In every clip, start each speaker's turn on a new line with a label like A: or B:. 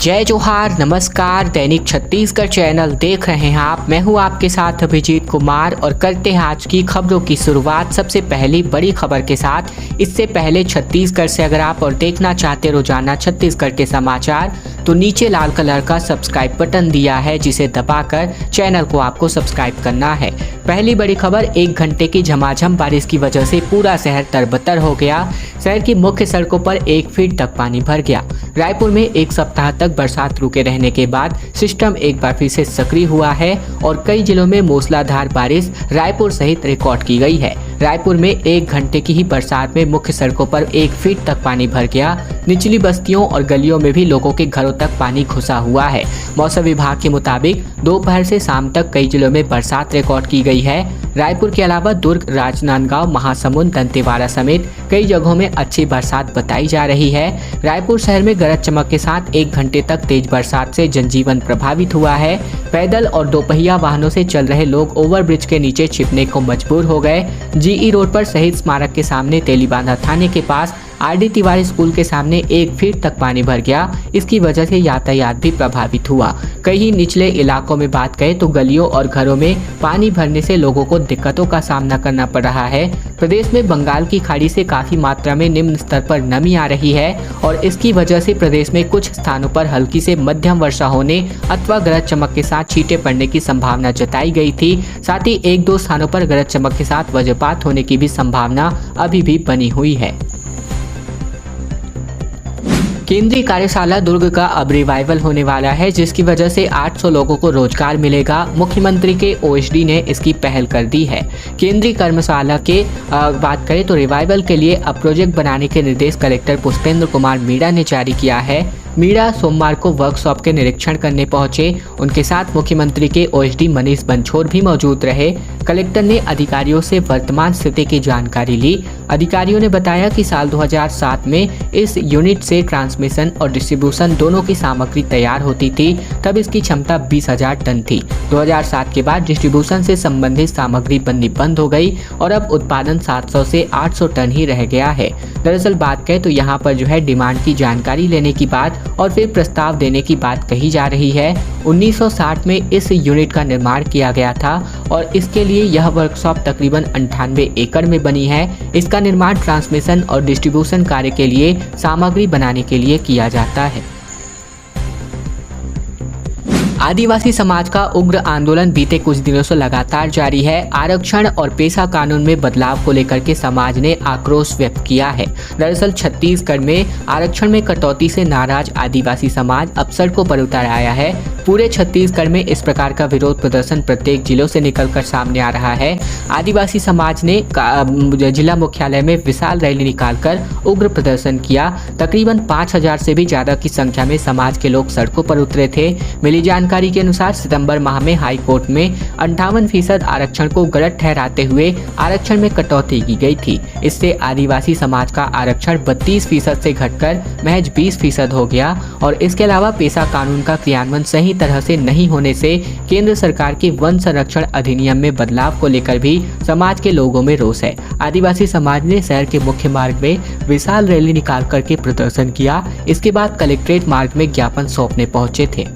A: जय जोहार, नमस्कार। दैनिक छत्तीसगढ़ चैनल देख रहे हैं आप। मैं हूं आपके साथ अभिजीत कुमार और करते हैं आज की खबरों की शुरुआत सबसे पहली बड़ी खबर के साथ। इससे पहले छत्तीसगढ़ से अगर आप और देखना चाहते रोजाना छत्तीसगढ़ के समाचार तो नीचे लाल कलर का सब्सक्राइब बटन दिया है, जिसे दबाकर चैनल को आपको सब्सक्राइब करना है। पहली बड़ी खबर, 1 घंटे की झमाझम बारिश की वजह से पूरा शहर तरबतर हो गया। शहर की मुख्य सड़कों पर 1 फीट तक पानी भर गया। रायपुर में 1 सप्ताह तक बरसात रुके रहने के बाद सिस्टम एक बार फिर से सक्रिय हुआ है और कई जिलों में मूसलाधार बारिश रायपुर सहित रिकॉर्ड की गई है। रायपुर में 1 घंटे की ही बरसात में मुख्य सड़कों पर 1 फीट तक पानी भर गया। निचली बस्तियों और गलियों में भी लोगों के घरों तक पानी घुसा हुआ है। मौसम विभाग के मुताबिक दोपहर से शाम तक कई जिलों में बरसात रिकॉर्ड की गई है। रायपुर के अलावा दुर्ग, राजनांदगांव, महासमुंद, दंतेवाड़ा समेत कई जगहों में अच्छी बरसात बताई जा रही है। रायपुर शहर में गरज चमक के साथ 1 घंटे तक तेज बरसात से जनजीवन प्रभावित हुआ है। पैदल और दोपहिया वाहनों से चल रहे लोग ओवरब्रिज के नीचे छिपने को मजबूर हो गए। जीई रोड पर शहीद स्मारक के सामने तेलीबांधा थाने के पास आरडी तिवारी स्कूल के सामने 1 फीट तक पानी भर गया। इसकी वजह से यातायात भी प्रभावित हुआ। कई निचले इलाकों में बात करें तो गलियों और घरों में पानी भरने से लोगों को दिक्कतों का सामना करना पड़ रहा है। प्रदेश में बंगाल की खाड़ी से काफी मात्रा में निम्न स्तर पर नमी आ रही है और इसकी वजह से प्रदेश में कुछ स्थानों पर हल्की से मध्यम वर्षा होने अथवा गरज चमक के साथ छींटे पड़ने की संभावना जताई गई थी। साथ ही 1-2 स्थानों पर गरज चमक के साथ वज्रपात होने की भी संभावना अभी भी बनी हुई है। केंद्रीय कार्यशाला दुर्ग का अब रिवाइवल होने वाला है, जिसकी वजह से 800 लोगों को रोजगार मिलेगा। मुख्यमंत्री के ओएसडी ने इसकी पहल कर दी है। केंद्रीय कार्यशाला के बात करें तो रिवाइवल के लिए अब प्रोजेक्ट बनाने के निर्देश कलेक्टर पुष्पेंद्र कुमार मीणा ने जारी किया है। मीणा सोमवार को वर्कशॉप के निरीक्षण करने पहुंचे। उनके साथ मुख्यमंत्री के ओएसडी मनीष बंछोर भी मौजूद रहे। कलेक्टर ने अधिकारियों से वर्तमान स्थिति की जानकारी ली। अधिकारियों ने बताया कि साल 2007 में इस यूनिट से ट्रांसमिशन और डिस्ट्रीब्यूशन दोनों की सामग्री तैयार होती थी। तब इसकी क्षमता 20,000 टन थी। 2007 के बाद डिस्ट्रीब्यूशन से संबंधित सामग्री बननी बंद हो गई और अब उत्पादन 700 से 800 टन ही रह गया है। दरअसल बात करें तो यहाँ पर जो है डिमांड की जानकारी लेने की बात और फिर प्रस्ताव देने की बात कही जा रही है। 1960 में इस यूनिट का निर्माण किया गया था और इसके लिए यह वर्कशॉप तकरीबन 98 एकड़ में बनी है। इसका निर्माण ट्रांसमिशन और डिस्ट्रीब्यूशन कार्य के लिए सामग्री बनाने के लिए किया जाता है। आदिवासी समाज का उग्र आंदोलन बीते कुछ दिनों से लगातार जारी है। आरक्षण और पेशा कानून में बदलाव को लेकर के समाज ने आक्रोश व्यक्त किया है। दरअसल छत्तीसगढ़ में आरक्षण में कटौती से नाराज आदिवासी समाज अब सड़कों पर उतर आया है। पूरे छत्तीसगढ़ में इस प्रकार का विरोध प्रदर्शन प्रत्येक जिलों से निकलकर सामने आ रहा है। आदिवासी समाज ने जिला मुख्यालय में विशाल रैली निकालकर उग्र प्रदर्शन किया। तकरीबन 5,000 से भी ज्यादा की संख्या में समाज के लोग सड़कों पर उतरे थे। मिली जानकारी के अनुसार सितंबर माह में हाई कोर्ट में 58% आरक्षण को गलत ठहराते हुए आरक्षण में कटौती की गई थी। इससे आदिवासी समाज का आरक्षण 32% से घटकर महज 20% हो गया और इसके अलावा पेशा कानून का क्रियान्वयन सही तरह से नहीं होने से केंद्र सरकार के वन संरक्षण अधिनियम में बदलाव को लेकर भी समाज के लोगों में रोष है। आदिवासी समाज ने शहर के मुख्य मार्ग में विशाल रैली निकाल करके प्रदर्शन किया। इसके बाद कलेक्ट्रेट मार्ग में ज्ञापन सौंपने पहुंचे थे।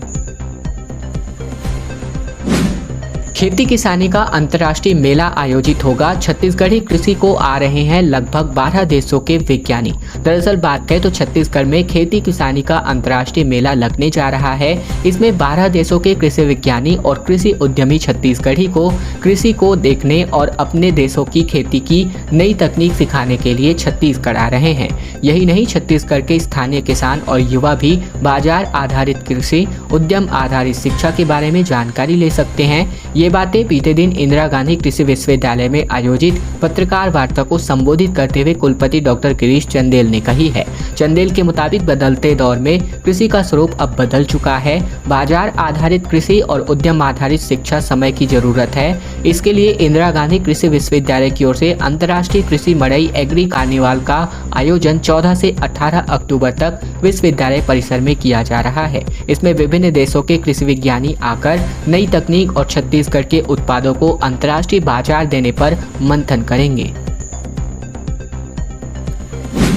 A: खेती किसानी का अंतर्राष्ट्रीय मेला आयोजित होगा। छत्तीसगढ़ी कृषि को आ रहे हैं लगभग 12 देशों के विज्ञानी। दरअसल बात करें तो छत्तीसगढ़ में खेती किसानी का अंतर्राष्ट्रीय मेला लगने जा रहा है। इसमें 12 देशों के कृषि विज्ञानी और कृषि उद्यमी छत्तीसगढ़ी को कृषि को देखने और अपने देशों की खेती की नई तकनीक सिखाने के लिए छत्तीसगढ़ आ रहे हैं। यही नहीं, छत्तीसगढ़ के स्थानीय किसान और युवा भी बाजार आधारित कृषि, उद्यम आधारित शिक्षा के बारे में जानकारी ले सकते हैं। ये बातें बीते दिन इंदिरा गांधी कृषि विश्वविद्यालय में आयोजित पत्रकार वार्ता को संबोधित करते हुए कुलपति डॉक्टर गिरीश चंदेल ने कही है। चंदेल के मुताबिक बदलते दौर में कृषि का स्वरूप अब बदल चुका है। बाजार आधारित कृषि और उद्यम आधारित शिक्षा समय की जरूरत है। इसके लिए इंदिरा गांधी कृषि विश्वविद्यालय की ओर से अंतर्राष्ट्रीय कृषि मड़ई एग्री कार्निवाल का आयोजन 14 से 18 अक्टूबर तक विश्वविद्यालय परिसर में किया जा रहा है। इसमें विभिन्न देशों के कृषि विज्ञानी आकर नई तकनीक और छत्तीसगढ़ के उत्पादों को अंतर्राष्ट्रीय बाजार देने पर मंथन करेंगे।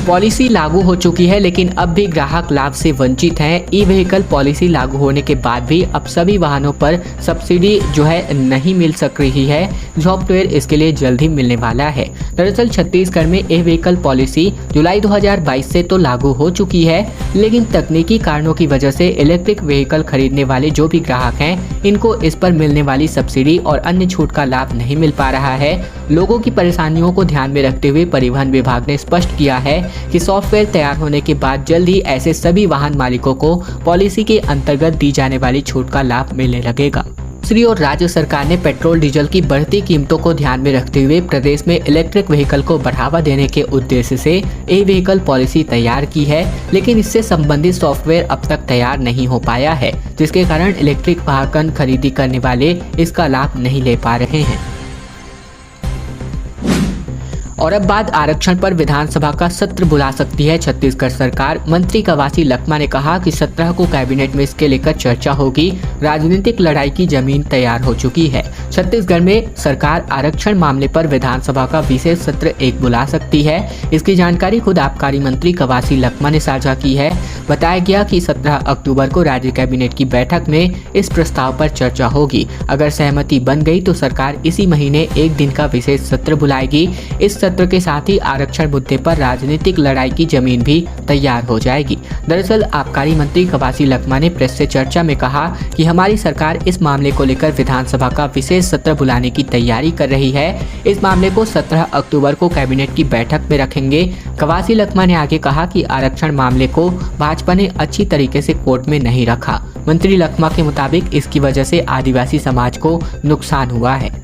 A: पॉलिसी लागू हो चुकी है, लेकिन अब भी ग्राहक लाभ से वंचित हैं। ई व्हीकल पॉलिसी लागू होने के बाद भी अब सभी वाहनों पर सब्सिडी जो है नहीं मिल सक रही है। सॉफ्टवेयर इसके लिए जल्द ही मिलने वाला है। दरअसल छत्तीसगढ़ में ई व्हीकल पॉलिसी जुलाई 2022 से तो लागू हो चुकी है, लेकिन तकनीकी कारणों की वजह से इलेक्ट्रिक व्हीकल खरीदने वाले जो भी ग्राहक हैं, इनको इस पर मिलने वाली सब्सिडी और अन्य छूट का लाभ नहीं मिल पा रहा है। लोगों की परेशानियों को ध्यान में रखते हुए परिवहन विभाग ने स्पष्ट किया है कि सॉफ्टवेयर तैयार होने के बाद जल्द ही ऐसे सभी वाहन मालिकों को पॉलिसी के अंतर्गत दी जाने वाली छूट का लाभ मिलने लगेगा। दूसरी ओर राज्य सरकार ने पेट्रोल डीजल की बढ़ती कीमतों को ध्यान में रखते हुए प्रदेश में इलेक्ट्रिक व्हीकल को बढ़ावा देने के उद्देश्य से ई व्हीकल पॉलिसी तैयार की है, लेकिन इससे संबंधित सॉफ्टवेयर अब तक तैयार नहीं हो पाया है, जिसके कारण इलेक्ट्रिक वाहन खरीदी करने वाले इसका लाभ नहीं ले पा रहे हैं। और अब बात आरक्षण पर विधानसभा का सत्र बुला सकती है छत्तीसगढ़ सरकार। मंत्री कवासी लखमा ने कहा कि 17 को कैबिनेट में इसके लेकर चर्चा होगी। राजनीतिक लड़ाई की जमीन तैयार हो चुकी है। छत्तीसगढ़ में सरकार आरक्षण मामले पर विधानसभा का विशेष सत्र बुला सकती है। इसकी जानकारी खुद आबकारी मंत्री कवासी लखमा ने साझा की है। बताया गया कि 17 अक्टूबर को राज्य कैबिनेट की बैठक में इस प्रस्ताव पर चर्चा होगी। अगर सहमति बन गई तो सरकार इसी महीने एक दिन का विशेष सत्र बुलाएगी। इस सत्र के साथ ही आरक्षण मुद्दे पर राजनीतिक लड़ाई की जमीन भी तैयार हो जाएगी। दरअसल आबकारी मंत्री कवासी लखमा ने प्रेस से चर्चा में कहा कि हमारी सरकार इस मामले को लेकर विधानसभा का विशेष सत्र बुलाने की तैयारी कर रही है। इस मामले को 17 अक्टूबर को कैबिनेट की बैठक में रखेंगे। कवासी लखमा ने आगे कहा कि आरक्षण मामले को भाजपा ने अच्छी तरीके से कोर्ट में नहीं रखा। मंत्री लखमा के मुताबिक इसकी वजह से आदिवासी समाज को नुकसान हुआ है।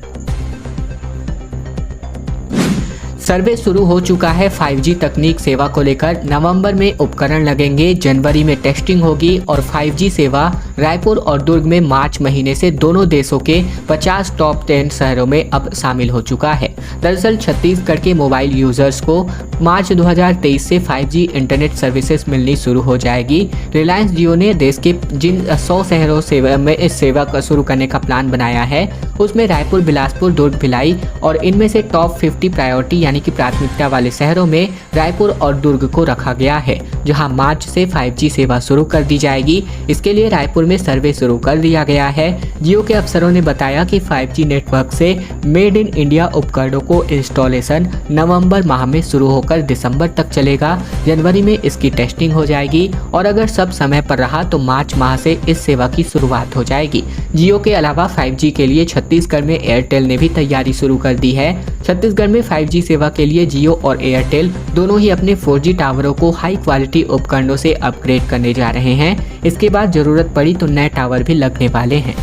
A: सर्वे शुरू हो चुका है 5G तकनीक सेवा को लेकर। नवंबर में उपकरण लगेंगे, जनवरी में टेस्टिंग होगी और 5G सेवा रायपुर और दुर्ग में मार्च महीने से दोनों देशों के 50 टॉप 10 शहरों में अब शामिल हो चुका है। दरअसल छत्तीसगढ़ के मोबाइल यूजर्स को मार्च 2023 से 5G इंटरनेट सर्विसेज मिलनी शुरू हो जाएगी। रिलायंस जियो ने देश के जिन 100 शहरों में इस सेवा का शुरू करने का प्लान बनाया है, उसमें रायपुर, बिलासपुर, दुर्ग, भिलाई और इनमें से टॉप 50 प्रायोरिटी यानी कि प्राथमिकता वाले शहरों में रायपुर और दुर्ग को रखा गया है, जहां मार्च से 5G सेवा शुरू कर दी जाएगी। इसके लिए रायपुर में सर्वे शुरू कर दिया गया है। जियो के अफसरों ने बताया कि 5G नेटवर्क से मेड इन इंडिया उपकरणों को इंस्टॉलेशन नवंबर माह में शुरू होकर दिसंबर तक चलेगा। जनवरी में इसकी टेस्टिंग हो जाएगी और अगर सब समय पर रहा तो मार्च माह से इस सेवा की शुरुआत हो जाएगी। जियो के अलावा 5G के लिए छत्तीसगढ़ में एयरटेल ने भी तैयारी शुरू कर दी है। छत्तीसगढ़ में 5G सेवा के लिए जियो और एयरटेल दोनों ही अपने 4G टावरों को हाई क्वालिटी उपकरणों से अपग्रेड करने जा रहे हैं। इसके बाद जरूरत पड़ी तो नए टावर भी लगने वाले हैं।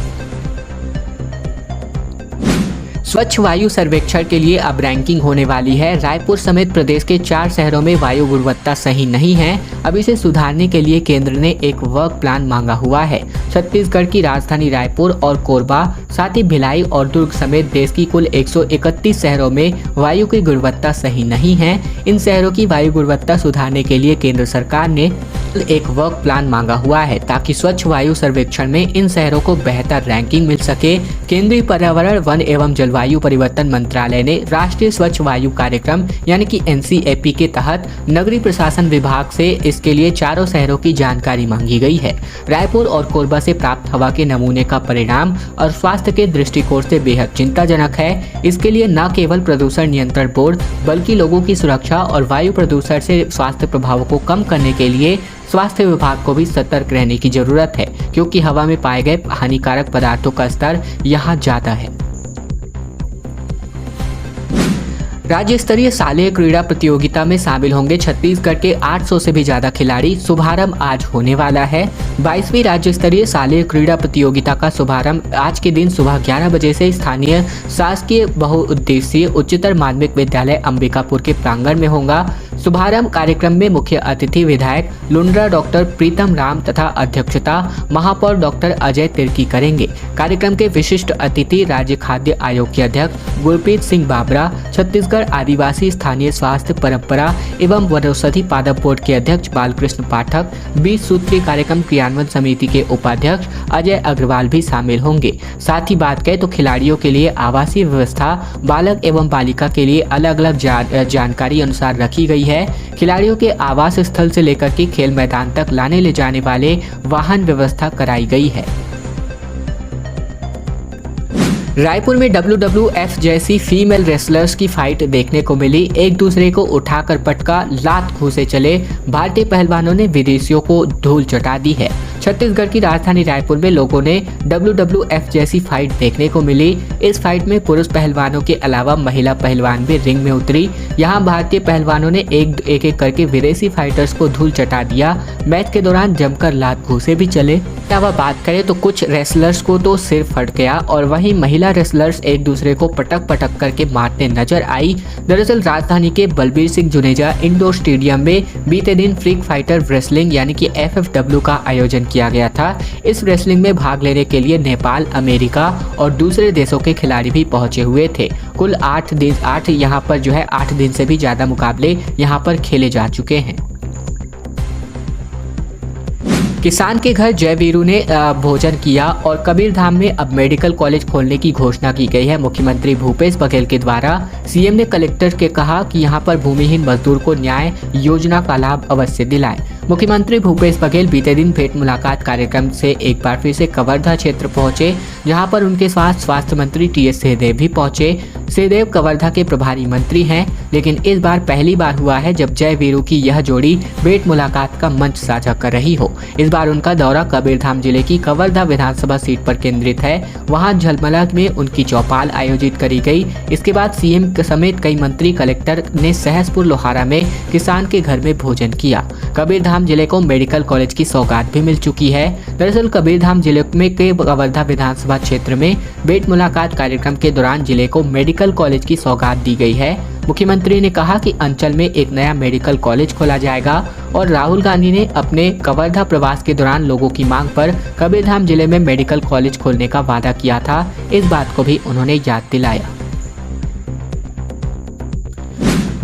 A: स्वच्छ वायु सर्वेक्षण के लिए अब रैंकिंग होने वाली है। रायपुर समेत प्रदेश के 4 शहरों में वायु गुणवत्ता सही नहीं है। अब इसे सुधारने के लिए केंद्र ने एक वर्क प्लान मांगा हुआ है। छत्तीसगढ़ की राजधानी रायपुर और कोरबा, साथ ही भिलाई और दुर्ग समेत देश की कुल 131 शहरों में वायु की गुणवत्ता सही नहीं है। इन शहरों की वायु गुणवत्ता सुधारने के लिए केंद्र सरकार ने एक वर्क प्लान मांगा हुआ है, ताकि स्वच्छ वायु सर्वेक्षण में इन शहरों को बेहतर रैंकिंग मिल सके। केंद्रीय पर्यावरण, वन एवं जलवायु परिवर्तन मंत्रालय ने राष्ट्रीय स्वच्छ वायु कार्यक्रम यानी कि NCAP के तहत नगरीय प्रशासन विभाग से इसके लिए 4 शहरों की जानकारी मांगी गई है। रायपुर और कोरबा से प्राप्त हवा के नमूने का परिणाम और स्वास्थ्य के दृष्टिकोण से बेहद चिंताजनक है। इसके लिए न केवल प्रदूषण नियंत्रण बोर्ड बल्कि लोगों की सुरक्षा और वायु प्रदूषण से स्वास्थ्य प्रभावों को कम करने के लिए स्वास्थ्य विभाग को भी सतर्क रहने की जरूरत है, क्योंकि हवा में पाए गए हानिकारक पदार्थों का स्तर यहाँ ज्यादा है। राज्य स्तरीय शालेय क्रीड़ा प्रतियोगिता में शामिल होंगे छत्तीसगढ़ के 800 से भी ज्यादा खिलाड़ी। शुभारंभ आज होने वाला है। 22वीं राज्य स्तरीय शालेय क्रीड़ा प्रतियोगिता का शुभारंभ आज के दिन सुबह 11 बजे से स्थानीय शासकीय बहुउद्देशीय उच्चतर माध्यमिक विद्यालय अंबिकापुर के प्रांगण में होगा। शुभारंभ कार्यक्रम में मुख्य अतिथि विधायक लुंड्रा डॉक्टर प्रीतम राम तथा अध्यक्षता महापौर डॉक्टर अजय तिर्की करेंगे। कार्यक्रम के विशिष्ट अतिथि राज्य खाद्य आयोग के अध्यक्ष गुरप्रीत सिंह बाबरा, छत्तीसगढ़ आदिवासी स्थानीय स्वास्थ्य परंपरा एवं वनौषधि पादप बोर्ड के अध्यक्ष बालकृष्ण पाठक, 20 सूत्रीय कार्यक्रम क्रियान्वयन समिति के उपाध्यक्ष अजय अग्रवाल भी शामिल होंगे। साथ ही बात करें तो खिलाड़ियों के लिए आवासीय व्यवस्था बालक एवं बालिका के लिए अलग अलग जानकारी अनुसार रखी गई है। है। खिलाड़ियों के आवास स्थल से लेकर के खेल मैदान तक लाने ले जाने वाले वाहन व्यवस्था कराई गई है। रायपुर में WWF जैसी फीमेल रेसलर्स की फाइट देखने को मिली। एक दूसरे को उठाकर पटका, लात घूंसे चले भारतीय पहलवानों ने विदेशियों को धूल चटा दी है। छत्तीसगढ़ की राजधानी रायपुर में लोगों ने WWF जैसी फाइट देखने को मिली। इस फाइट में पुरुष पहलवानों के अलावा महिला पहलवान भी रिंग में उतरी। यहां भारतीय पहलवानों ने एक एक करके विदेशी फाइटर्स को धूल चटा दिया। मैच के दौरान जमकर लात घूंसे भी चले। अब बात करें तो कुछ रेसलर्स को तो सिर फट गया और वहीं महिला रेसलर्स एक दूसरे को पटक पटक करके मारते नजर आई। दरअसल राजधानी के बलबीर सिंह जुनेजा इंडोर स्टेडियम में बीते दिन फ्रीक फाइटर रेसलिंग यानी कि FFW का आयोजन किया गया था। इस रेसलिंग में भाग लेने के लिए नेपाल, अमेरिका और दूसरे देशों के खिलाड़ी भी पहुंचे हुए थे। कुल 8 दिन से भी ज्यादा मुकाबले यहाँ पर खेले जा चुके हैं। किसान के घर जयवीरू ने भोजन किया और कबीरधाम में अब मेडिकल कॉलेज खोलने की घोषणा की गई है। मुख्यमंत्री भूपेश बघेल के द्वारा CM ने कलेक्टर के कहा कि यहां पर भूमिहीन मजदूर को न्याय योजना का लाभ अवश्य दिलाएं। मुख्यमंत्री भूपेश बघेल बीते दिन भेंट मुलाकात कार्यक्रम से एक बार फिर से कवर्धा क्षेत्र पहुंचे, जहां पर उनके साथ स्वास्थ्य मंत्री TS सिंहदेव भी पहुंचे। सिंहदेव कवर्धा के प्रभारी मंत्री हैं, लेकिन इस बार पहली बार हुआ है जब जयवीरू की यह जोड़ी भेंट मुलाकात का मंच साझा कर रही हो। इस बार उनका दौरा कबीरधाम जिले की कवर्धा विधानसभा सीट पर केंद्रित है। वहां झलमला में उनकी चौपाल आयोजित करी गई। इसके बाद CM समेत कई मंत्री, कलेक्टर ने सहसपुर लोहारा में किसान के घर में भोजन किया। कबीरधाम जिले को मेडिकल कॉलेज की सौगात भी मिल चुकी है। दरअसल कबीरधाम जिले में के कवर्धा विधानसभा क्षेत्र में भेंट मुलाकात कार्यक्रम के दौरान जिले को मेडिकल कॉलेज की सौगात दी गई है। मुख्यमंत्री ने कहा कि अंचल में एक नया मेडिकल कॉलेज खोला जाएगा और राहुल गांधी ने अपने कवर्धा प्रवास के दौरान लोगों की मांग पर कबीरधाम जिले में मेडिकल कॉलेज खोलने का वादा किया था। इस बात को भी उन्होंने याद दिलाया।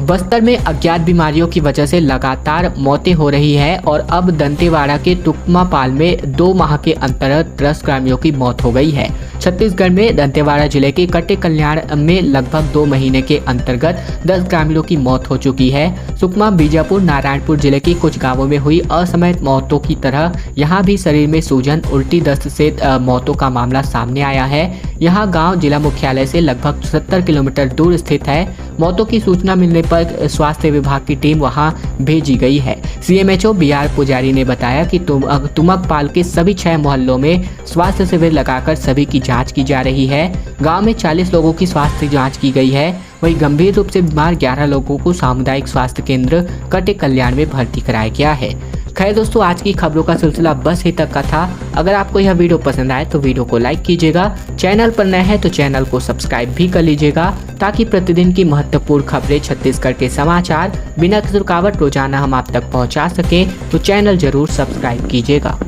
A: बस्तर में अज्ञात बीमारियों की वजह से लगातार मौतें हो रही है और अब दंतेवाड़ा के तुकमापाल में 2 माह के अंतर 10 ग्रामीणों की मौत हो गई है। छत्तीसगढ़ में दंतेवाड़ा जिले के कटे कल्याण में लगभग 2 महीने के अंतर्गत 10 ग्रामीणों की मौत हो चुकी है। सुकमा, बीजापुर, नारायणपुर जिले के कुछ गांवों में हुई असमयत मौतों की तरह यहाँ भी शरीर में सूजन, उल्टी, दस्त से मौतों का मामला सामने आया है। यहाँ गांव जिला मुख्यालय से लगभग 70 किलोमीटर दूर स्थित है। मौतों की सूचना मिलने पर स्वास्थ्य विभाग की टीम वहां भेजी गई है। CMHO BR पुजारी ने बताया कि तुमकपाल के सभी 6 मोहल्लों में स्वास्थ्य शिविर लगाकर सभी की जांच की जा रही है। गांव में 40 लोगों की स्वास्थ्य जांच की गई है। वहीं गंभीर रूप से बीमार 11 लोगों को सामुदायिक स्वास्थ्य केंद्र कटे कल्याण में भर्ती कराया गया है। खैर दोस्तों, आज की खबरों का सिलसिला बस ही तक का था। अगर आपको यह वीडियो पसंद आए तो वीडियो को लाइक कीजिएगा। चैनल पर नए हैं तो चैनल को सब्सक्राइब भी कर लीजिएगा, ताकि प्रतिदिन की महत्वपूर्ण खबरें, छत्तीसगढ़ के समाचार बिना किसी रुकावट रोजाना हम आप तक पहुंचा सके। तो चैनल जरूर सब्सक्राइब कीजिएगा।